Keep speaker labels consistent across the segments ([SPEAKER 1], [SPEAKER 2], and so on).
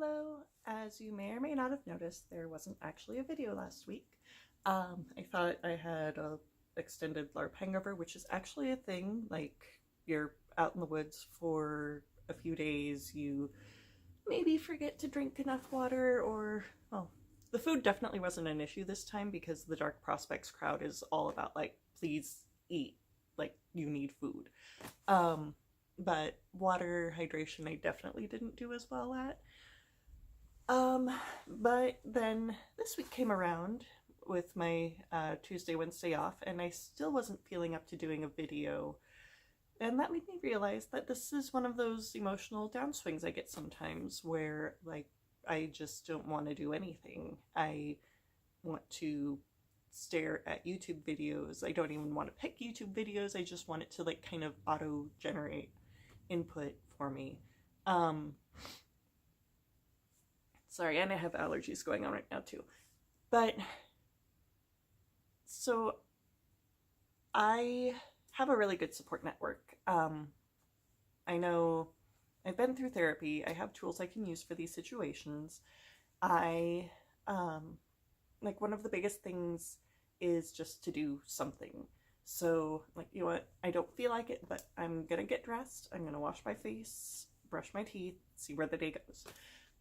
[SPEAKER 1] Hello! As you may or may not have noticed, there wasn't actually a video last week. I thought I had a extended LARP hangover, which is actually a thing. Like, you're out in the woods for a few days, you maybe forget to drink enough water, or, well, the food definitely wasn't an issue this time because the Dark Prospects crowd is all about, like, please eat, like, you need food. But water, hydration, I definitely didn't do as well at. But then this week came around with my Tuesday, Wednesday off, and I still wasn't feeling up to doing a video. And that made me realize that this is one of those emotional downswings I get sometimes where, like, I just don't want to do anything. I want to stare at YouTube videos. I don't even want to pick YouTube videos. I just want it to, like, kind of auto-generate input for me. Sorry, and I have allergies going on right now too. But, so, I have a really good support network. I know I've been through therapy. I have tools I can use for these situations. Like, one of the biggest things is just to do something. So, like, you know what, I don't feel like it, but I'm gonna get dressed, I'm gonna wash my face, brush my teeth, see where the day goes.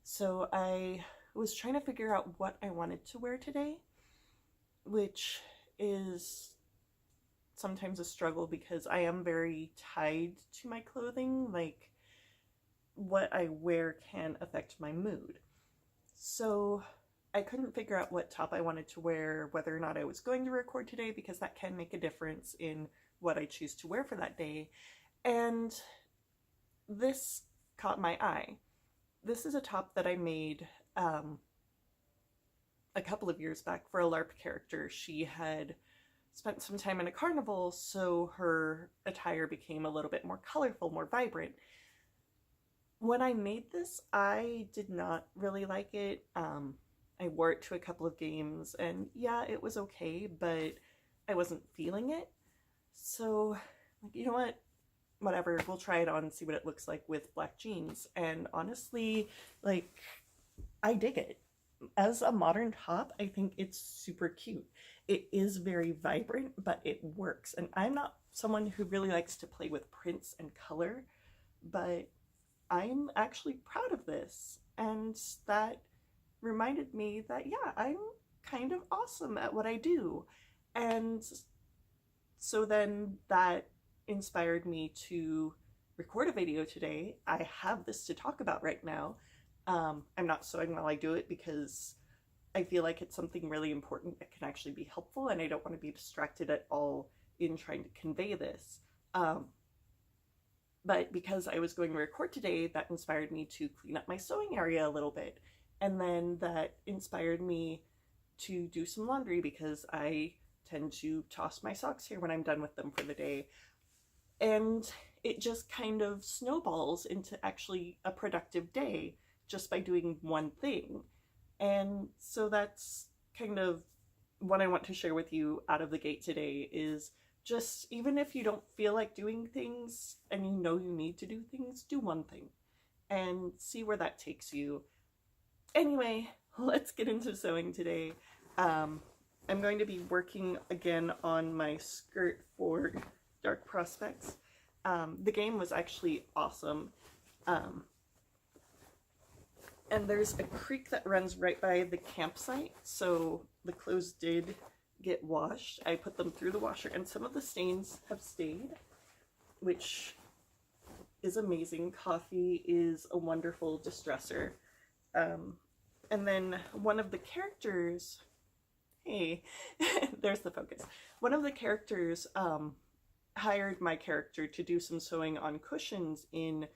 [SPEAKER 1] So I was trying to figure out what I wanted to wear today, which is sometimes a struggle because I am very tied to my clothing. Like, what I wear can affect my mood. So I couldn't figure out what top I wanted to wear, whether or not I was going to record today, because that can make a difference in what I choose to wear for that day. And this caught my eye. This is a top that I made a couple of years back for a LARP character. She had spent some time in a carnival, so her attire became a little bit more colorful, more vibrant. When I made this, I did not really like it. I wore it to a couple of games, and yeah, it was okay, but I wasn't feeling it. So, you know what? Whatever, we'll try it on and see what it looks like with black jeans. And honestly, like, I dig it. As a modern top, I think it's super cute. It is very vibrant, but it works. And I'm not someone who really likes to play with prints and color, but I'm actually proud of this. And that reminded me that, yeah, I'm kind of awesome at what I do. And so then that inspired me to record a video today. I have this to talk about right now. I'm not sewing while I do it because I feel like it's something really important that can actually be helpful, and I don't want to be distracted at all in trying to convey this. But because I was going to record today, that inspired me to clean up my sewing area a little bit. And then that inspired me to do some laundry because I tend to toss my socks here when I'm done with them for the day. And it just kind of snowballs into actually a productive day just by doing one thing. And so that's kind of what I want to share with you out of the gate today is just, even if you don't feel like doing things and you know you need to do things, do one thing and see where that takes you. Anyway, let's get into sewing today. I'm going to be working again on my skirt for Dark Prospects. The game was actually awesome. And there's a creek that runs right by the campsite, so the clothes did get washed. I put them through the washer, and some of the stains have stayed, which is amazing. Coffee is a wonderful distressor. And then one of the characters, hey, there's the focus. One of the characters hired my character to do some sewing on cushions in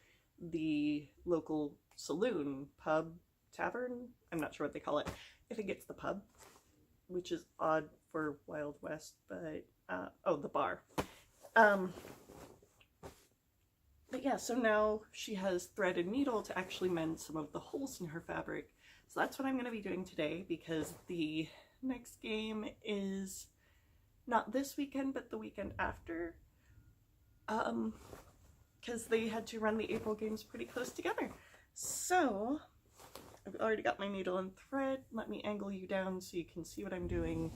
[SPEAKER 1] the local saloon, pub, tavern, I'm not sure what they call it. I think it's the pub, which is odd for Wild West, but, oh, the bar. But yeah, so now she has thread and needle to actually mend some of the holes in her fabric. So that's what I'm going to be doing today, because the next game is not this weekend, but the weekend after. Because they had to run the April games pretty close together. So already got my needle and thread. Let me angle you down so you can see what I'm doing.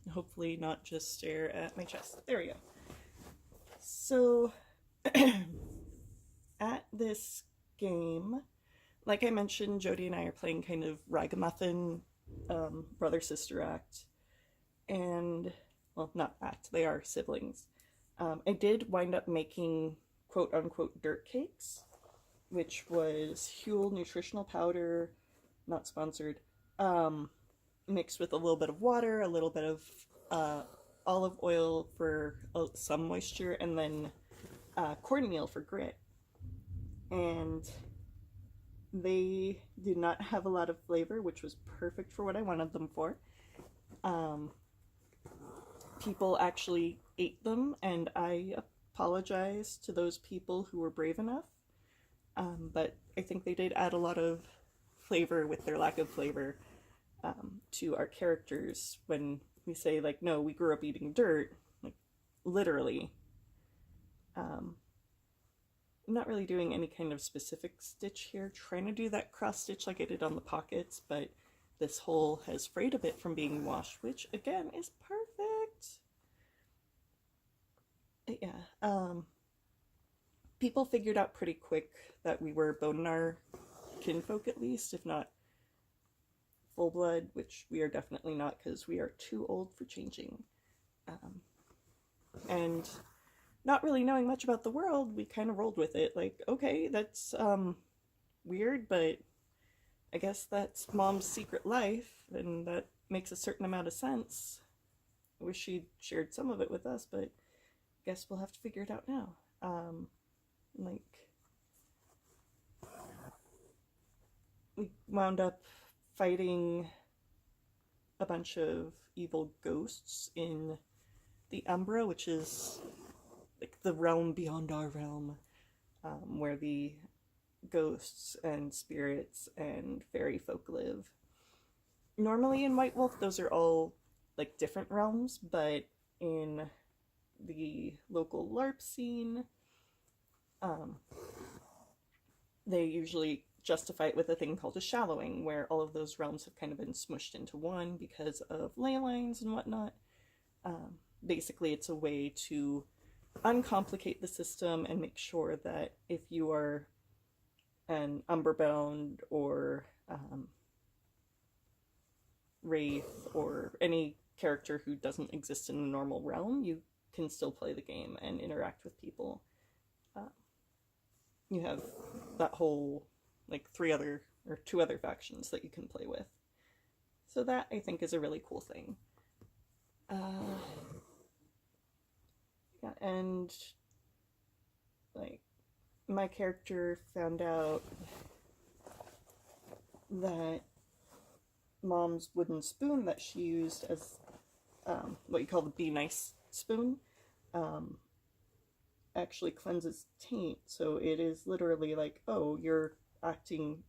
[SPEAKER 1] Hopefully not just stare at my chest. There we go. So at this game, like I mentioned, Jody and I are playing kind of ragamuffin, brother-sister act. And, well, not act, they are siblings. I did wind up making quote-unquote dirt cakes, which was Huel nutritional powder, not sponsored, mixed with a little bit of water, a little bit of olive oil for some moisture, and then cornmeal for grit. And they did not have a lot of flavor, which was perfect for what I wanted them for. People actually ate them, and I apologize to those people who were brave enough. But I think they did add a lot of flavor with their lack of flavor to our characters when we say, like, no, we grew up eating dirt, like, literally. I'm not really doing any kind of specific stitch here, trying to do that cross stitch like I did on the pockets, but this hole has frayed a bit from being washed, which again is perfect. Yeah, people figured out pretty quick that we were Bonar kinfolk, at least, if not full blood, which we are definitely not because we are too old for changing. And not really knowing much about the world, we kind of rolled with it. Like, okay, that's weird, but I guess that's Mom's secret life, and that makes a certain amount of sense. I wish she'd shared some of it with us, but I guess we'll have to figure it out now. Like, we wound up fighting a bunch of evil ghosts in the Umbra, which is like the realm beyond our realm, where the ghosts and spirits and fairy folk live. Normally in White Wolf, those are all like different realms, but in the local LARP scene, they usually justify it with a thing called a shallowing, where all of those realms have kind of been smushed into one because of ley lines and whatnot. Basically, it's a way to uncomplicate the system and make sure that if you are an Umberbound or Wraith or any character who doesn't exist in a normal realm, you can still play the game and interact with people. You have that whole, like, two other factions that you can play with. So that, I think, is a really cool thing. Yeah, and, like, my character found out that Mom's wooden spoon that she used as what you call the Be Nice spoon actually cleanses taint. So it is literally like, oh, you're acting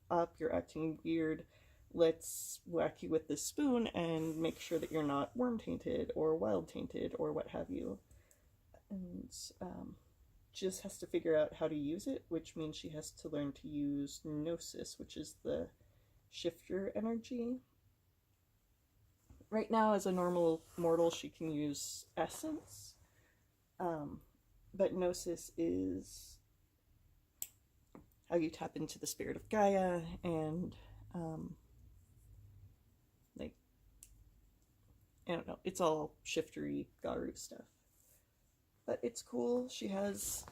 [SPEAKER 1] up, you're acting weird, let's whack you with this spoon and make sure that you're not worm tainted or wild tainted or what have you. And she just has to figure out how to use it, which means she has to learn to use Gnosis, which is the shifter energy. Right now, as a normal mortal, she can use Essence, but Gnosis is how you tap into the spirit of Gaia, and like, I don't know, it's all shiftery Garu stuff. But it's cool. She has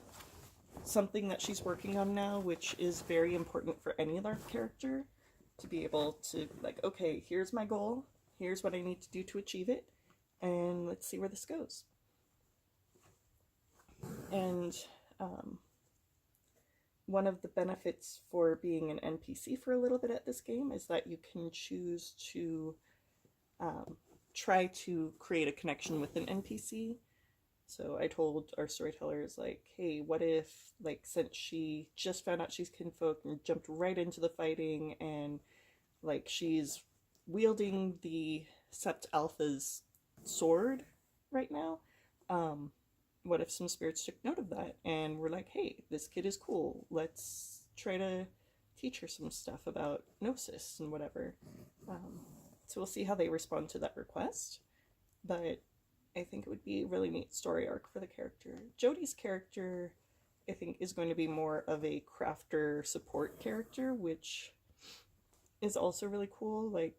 [SPEAKER 1] something that she's working on now, which is very important for any LARP character, to be able to, like, okay, here's my goal, here's what I need to do to achieve it, and let's see where this goes. And one of the benefits for being an NPC for a little bit at this game is that you can choose to try to create a connection with an NPC. So I told our storytellers, like, hey, what if, like, since she just found out she's kinfolk and jumped right into the fighting, and, like, she's wielding the Sept Alpha's sword, right now. Um, what if some spirits took note of that and were like, hey, this kid is cool. Let's try to teach her some stuff about gnosis and whatever. Um, so we'll see how they respond to that request. But I think it would be a really neat story arc for the character. Jodie's character, I think, is going to be more of a crafter support character, which is also really cool. Like,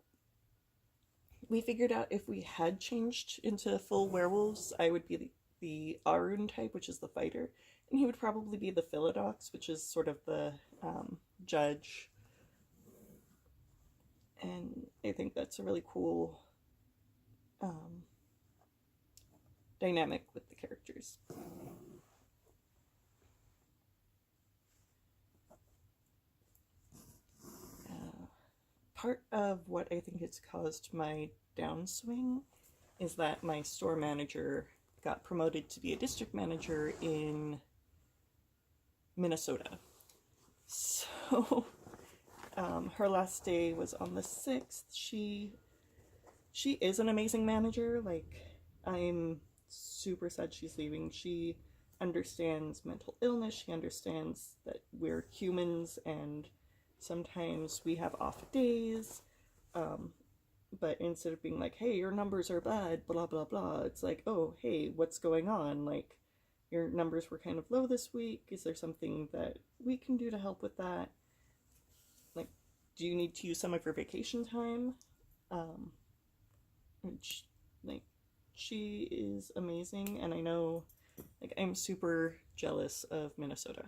[SPEAKER 1] we figured out if we had changed into full werewolves, I would be the Arun type, which is the fighter, and he would probably be the Philodox, which is sort of the judge. And I think that's a really cool um, dynamic with the characters. Part of what I think has caused my downswing is that my store manager got promoted to be a district manager in Minnesota. So her last day was on the 6th. She is an amazing manager. Like, I'm super sad she's leaving. She understands mental illness. She understands that we're humans and sometimes we have off days. But instead of being like, hey, your numbers are bad, blah, blah, blah, it's like, oh, hey, what's going on? Like, your numbers were kind of low this week. Is there something that we can do to help with that? Like, do you need to use some of your vacation time? Which, like, she is amazing, and I know, like, I'm super jealous of Minnesota.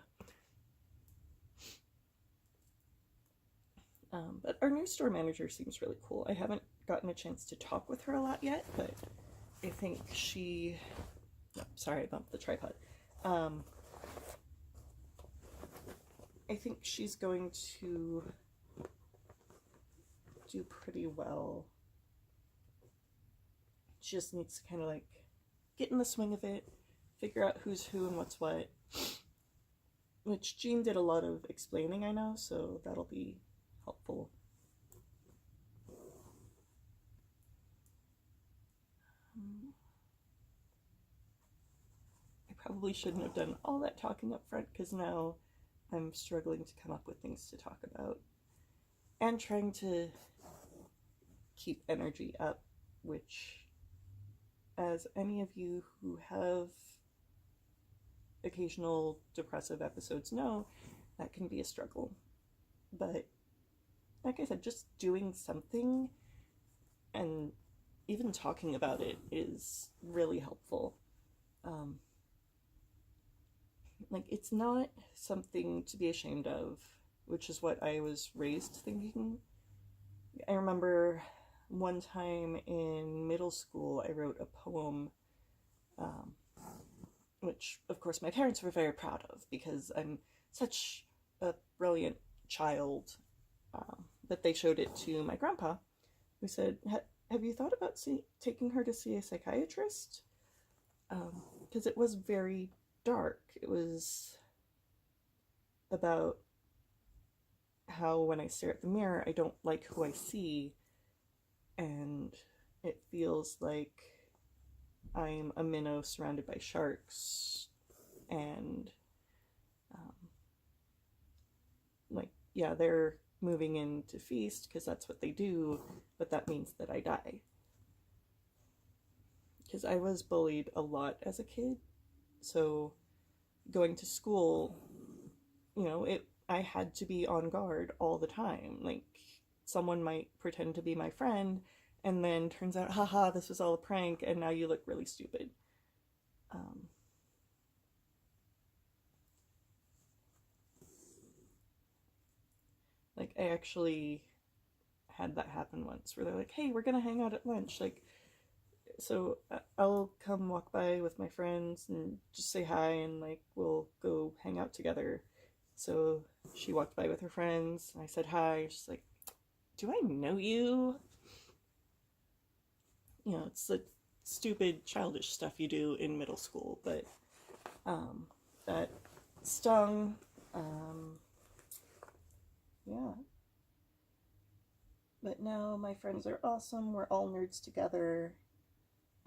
[SPEAKER 1] But our new store manager seems really cool. I haven't gotten a chance to talk with her a lot yet, but I think she... Oh, sorry, I bumped the tripod. I think she's going to do pretty well. She just needs to kind of, like, get in the swing of it, figure out who's who and what's what. Which Jean did a lot of explaining, I know, so that'll be helpful. I probably shouldn't have done all that talking up front because now I'm struggling to come up with things to talk about and trying to keep energy up, which, as any of you who have occasional depressive episodes know, that can be a struggle. But like I said, just doing something and even talking about it is really helpful. Like, it's not something to be ashamed of, which is what I was raised thinking. I remember one time in middle school, I wrote a poem, which, of course, my parents were very proud of because I'm such a brilliant child, that they showed it to my grandpa, who said, have you thought about taking her to see a psychiatrist? Because it was very dark. It was about how when I stare at the mirror, I don't like who I see, and it feels like I'm a minnow surrounded by sharks, and like, yeah, they're moving in to feast because that's what they do, but that means that I die. Because I was bullied a lot as a kid, so going to school, you know, I had to be on guard all the time. Like, someone might pretend to be my friend, and then turns out, haha, this was all a prank, and now you look really stupid. Like, I actually had that happen once, where they're like, hey, we're gonna hang out at lunch. Like, so I'll come walk by with my friends and just say hi, and, like, we'll go hang out together. So she walked by with her friends, and I said hi. She's like, do I know you? You know, it's the stupid, childish stuff you do in middle school, but that stung. Yeah. But now my friends are awesome. We're all nerds together.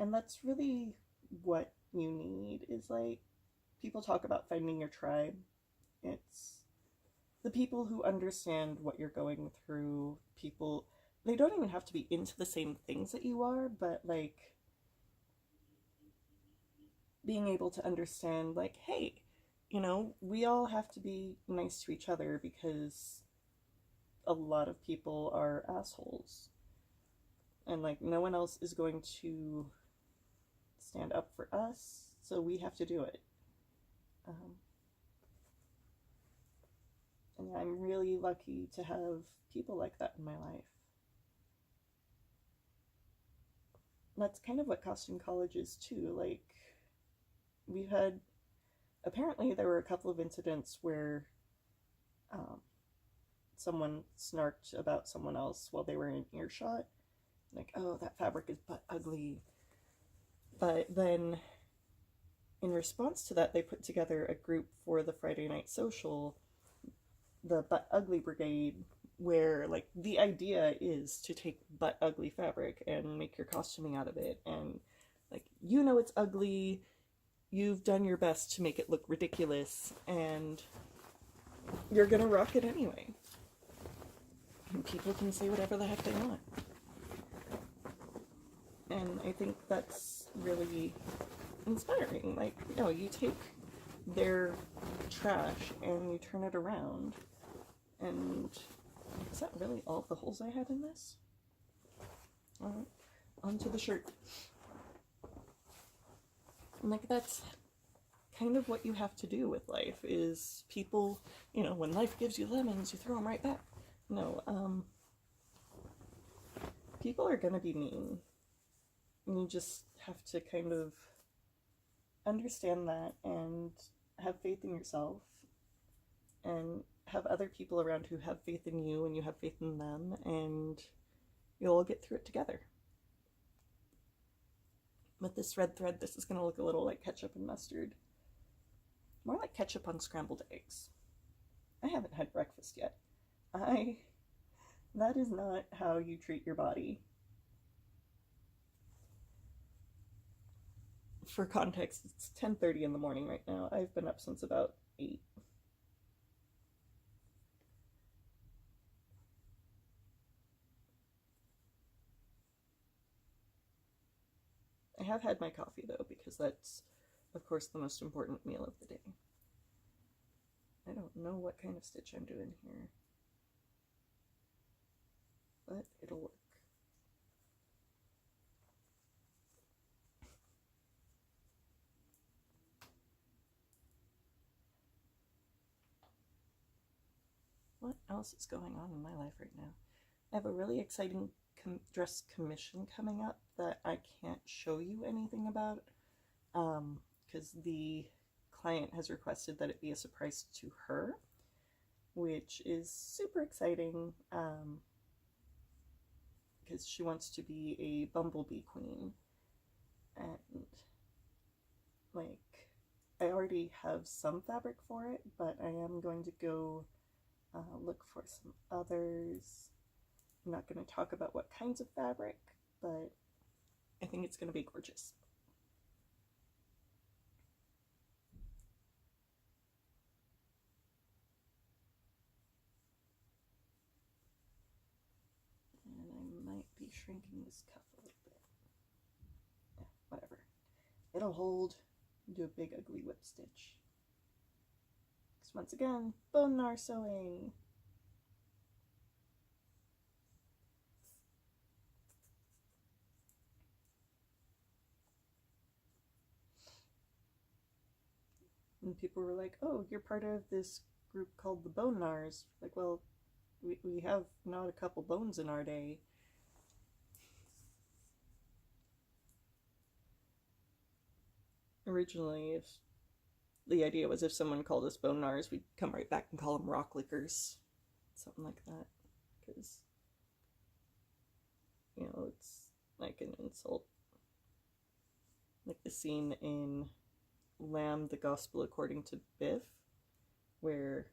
[SPEAKER 1] And that's really what you need is like, people talk about finding your tribe. It's the people who understand what you're going through. People, they don't even have to be into the same things that you are, but like being able to understand, like, hey, we all have to be nice to each other because a lot of people are assholes. And like, no one else is going to stand up for us, so we have to do it. And I'm really lucky to have people like that in my life. That's kind of what costume college is too. Like, we've had, apparently there were a couple of incidents where um, someone snarked about someone else while they were in earshot. Like, oh, that fabric is butt ugly. But then, in response to that, they put together a group for the Friday night social, the Butt Ugly Brigade, where, like, the idea is to take butt ugly fabric and make your costuming out of it. And, like, it's ugly, you've done your best to make it look ridiculous, and you're gonna rock it anyway. And people can say whatever the heck they want. And I think that's really inspiring. Like, you take their trash and you turn it around. And is that really all the holes I had in this? Alright, onto the shirt. And like, that's kind of what you have to do with life, is people, when life gives you lemons, you throw them right back. No, people are gonna be mean. And you just have to kind of understand that and have faith in yourself and have other people around who have faith in you and you have faith in them, and you'll all get through it together. With this red thread, this is going to look a little like ketchup and mustard. More like ketchup on scrambled eggs. I haven't had breakfast yet. That is not how you treat your body. For context, it's 10:30 in the morning right now. I've been up since about 8. I have had my coffee though, because that's, of course, the most important meal of the day. I don't know what kind of stitch I'm doing here, but it'll work. What else is going on in my life right now? I have a really exciting dress commission coming up that I can't show you anything about, because the client has requested that it be a surprise to her, which is super exciting, because she wants to be a bumblebee queen. And like, I already have some fabric for it, but I am going to go look for some others. I'm not going to talk about what kinds of fabric, but I think it's going to be gorgeous. And I might be shrinking this cuff a little bit. Yeah, whatever. It'll hold. Do a big ugly whip stitch. Because once again, bone gnar sewing. And people were like, oh, you're part of this group called the Bone Gnars. Like, well, we have not a couple bones in our day. Originally, if the idea was if someone called us Bone Gnars, we'd come right back and call them rock lickers. Something like that. Because, it's like an insult. Like the scene in Lamb, the Gospel According to Biff, where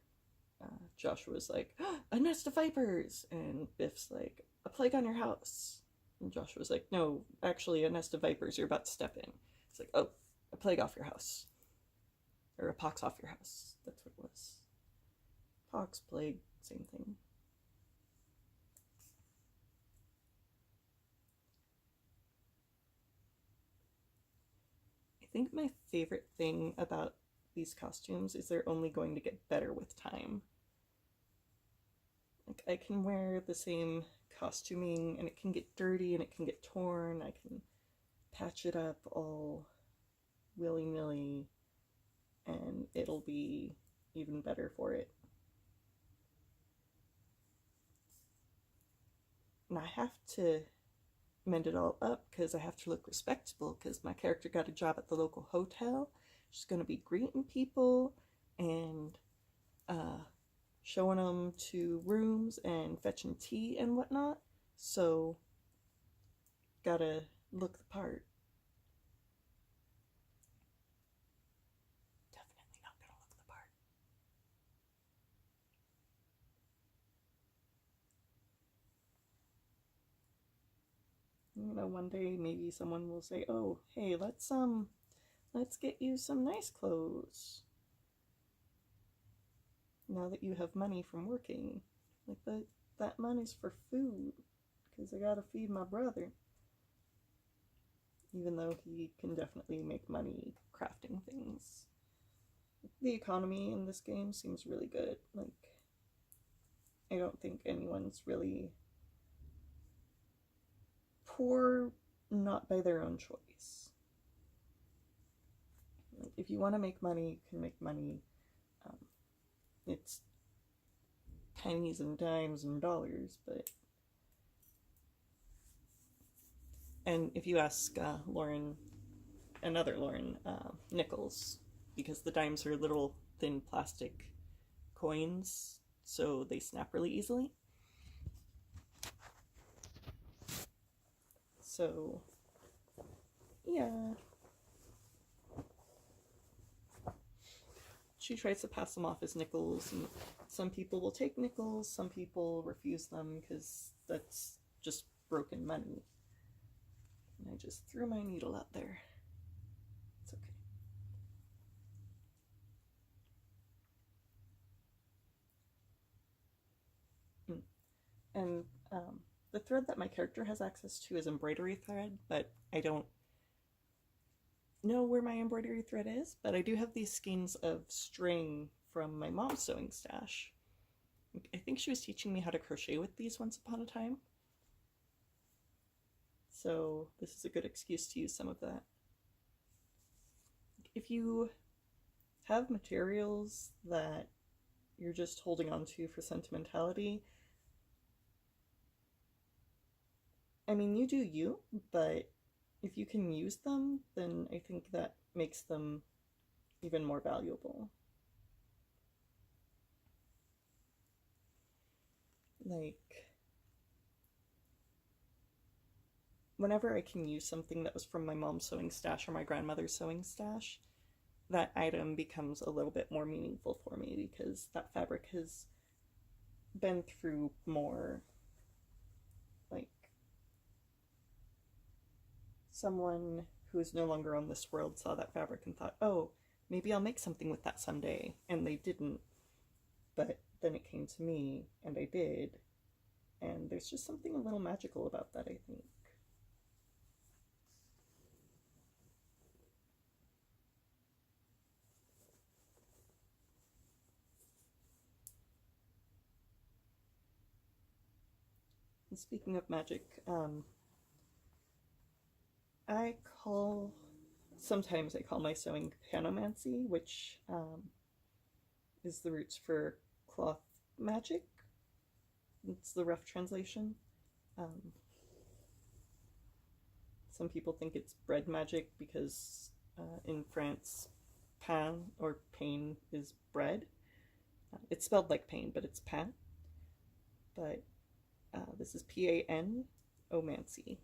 [SPEAKER 1] Joshua's like, a nest of vipers, and Biff's like, a plague on your house. And Joshua's like, no, actually, a nest of vipers you're about to step in. It's like, oh, a plague off your house. Or a pox off your house. That's what it was. Pox, plague, same thing. I think my favorite thing about these costumes is they're only going to get better with time. Like, I can wear the same costuming and it can get dirty and it can get torn. I can patch it up all willy-nilly and it'll be even better for it. And I have to mend it all up because I have to look respectable because my character got a job at the local hotel. She's going to be greeting people and showing them to rooms and fetching tea and whatnot. So, gotta look the part. Definitely not gonna look the part. You know, one day maybe someone will say, "Oh, hey, let's get you some nice clothes." Now that you have money from working, like that money's for food, because I gotta feed my brother. Even though he can definitely make money crafting things. The economy in this game seems really good. Like, I don't think anyone's really poor, not by their own choice. Like, if you want to make money, you can make money. It's pennies and dimes and dollars, but. And if you ask Lauren, another Lauren, nickels, because the dimes are little thin plastic coins, so they snap really easily. So, yeah. She tries to pass them off as nickels, and some people will take nickels, some people refuse them because that's just broken money. And I just threw my needle out there. It's okay. And the thread that my character has access to is embroidery thread, but I don't know where my embroidery thread is, but I do have these skeins of string from my mom's sewing stash. I think she was teaching me how to crochet with these once upon a time. So this is a good excuse to use some of that. If you have materials that you're just holding on to for sentimentality, I mean, you do you, but if you can use them, then I think that makes them even more valuable. Like, whenever I can use something that was from my mom's sewing stash or my grandmother's sewing stash, that item becomes a little bit more meaningful for me because that fabric has been through more. Like, someone who is no longer on this world saw that fabric and thought, oh, maybe I'll make something with that someday. And they didn't. But then it came to me, and I did. And there's just something a little magical about that, I think. And speaking of magic, I call sometimes I call my sewing panomancy, which is the roots for cloth magic. It's the rough translation. Um, some people think it's bread magic because in France, pain or pain is bread. It's spelled like pain, but it's pain. But this is Pan, omancy.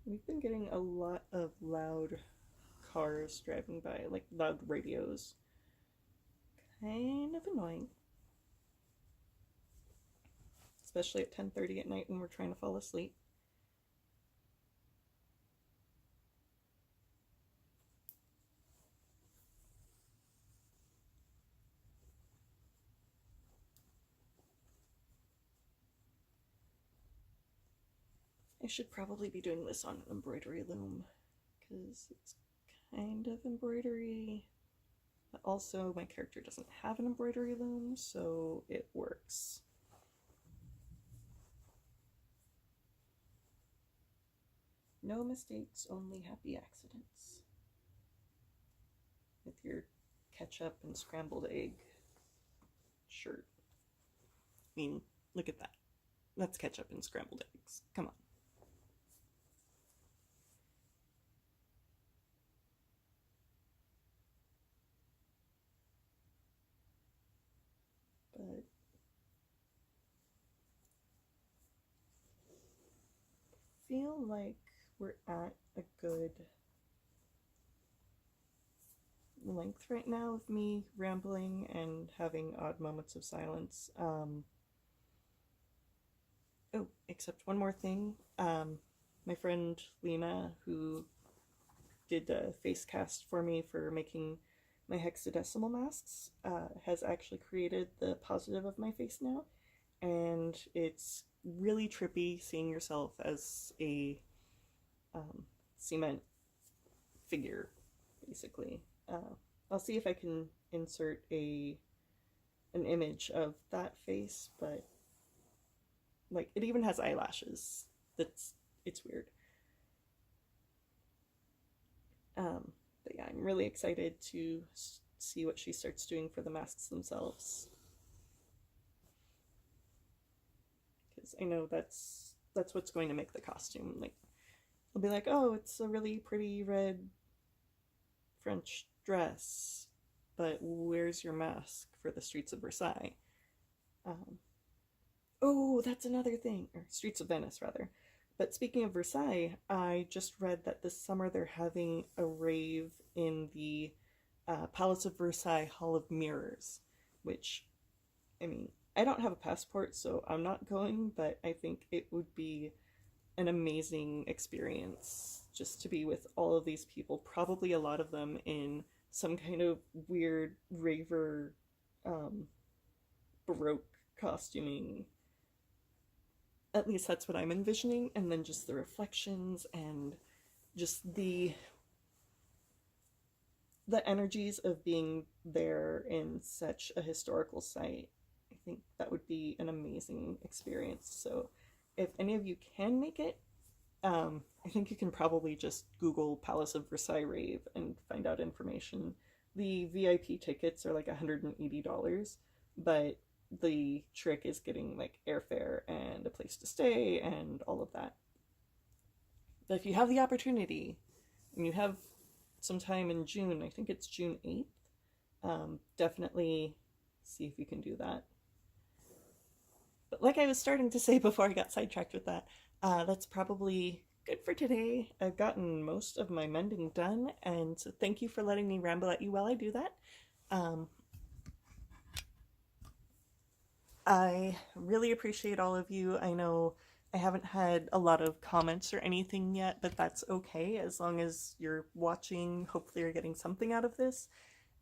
[SPEAKER 1] We've been getting a lot of loud cars driving by, like loud radios. kind of annoying. Especially at 10:30 at night when we're trying to fall asleep. I should probably be doing this on an embroidery loom because it's kind of embroidery. But also, my character doesn't have an embroidery loom, so it works. No mistakes, only happy accidents. With your ketchup and scrambled egg shirt. I mean, look at that. That's ketchup and scrambled eggs. Come on. But I feel like we're at a good length right now of me rambling and having odd moments of silence. Oh, except one more thing. My friend Lena, who did a face cast for me for making my hexadecimal masks, has actually created the positive of my face now, and it's really trippy seeing yourself as a cement figure, basically. I'll see if I can insert an image of that face, but like it even has eyelashes. It's weird. But yeah, I'm really excited to see what she starts doing for the masks themselves, because I know that's what's going to make the costume. Like, I'll be like, oh, it's a really pretty red French dress, but where's your mask for the streets of Versailles? Oh, that's another thing, or Streets of Venice, rather. But speaking of Versailles, I just read that this summer they're having a rave in the Palace of Versailles Hall of Mirrors, which, I mean, I don't have a passport, so I'm not going, but I think it would be an amazing experience just to be with all of these people, probably a lot of them in some kind of weird raver, Baroque costuming. At least that's what I'm envisioning, and then just the reflections and just the energies of being there in such a historical site. I think that would be an amazing experience. So if any of you can make it, I think you can probably just Google Palace of Versailles rave and find out information. The VIP tickets are like $180, but the trick is getting like airfare and a place to stay and all of that. But if you have the opportunity and you have some time in June, I think it's June 8th, definitely see if you can do that. But like I was starting to say before I got sidetracked with that, that's probably good for today. I've gotten most of my mending done, and so thank you for letting me ramble at you while I do that. I really appreciate all of you. I know I haven't had a lot of comments or anything yet, but that's okay as long as you're watching. Hopefully, you're getting something out of this.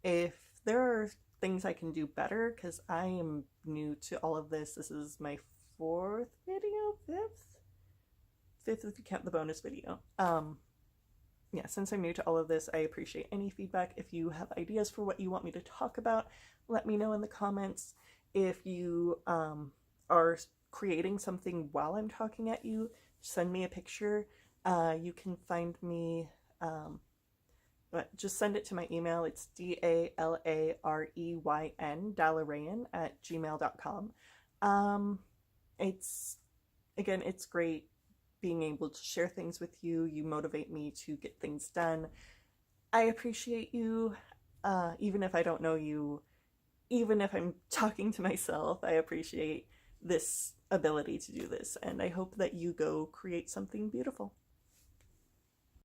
[SPEAKER 1] If there are things I can do better, because I am new to all of this, this is my fourth video, fifth if you count the bonus video. Yeah, since I'm new to all of this, I appreciate any feedback. If you have ideas for what you want me to talk about, let me know in the comments. If you are creating something while I'm talking at you, send me a picture. You can find me, but just send it to my email. It's DALAREYN, Dalarayan at gmail.com. It's great being able to share things with you. You motivate me to get things done. I appreciate you, even if I don't know you. Even if I'm talking to myself, I appreciate this ability to do this, and I hope that you go create something beautiful.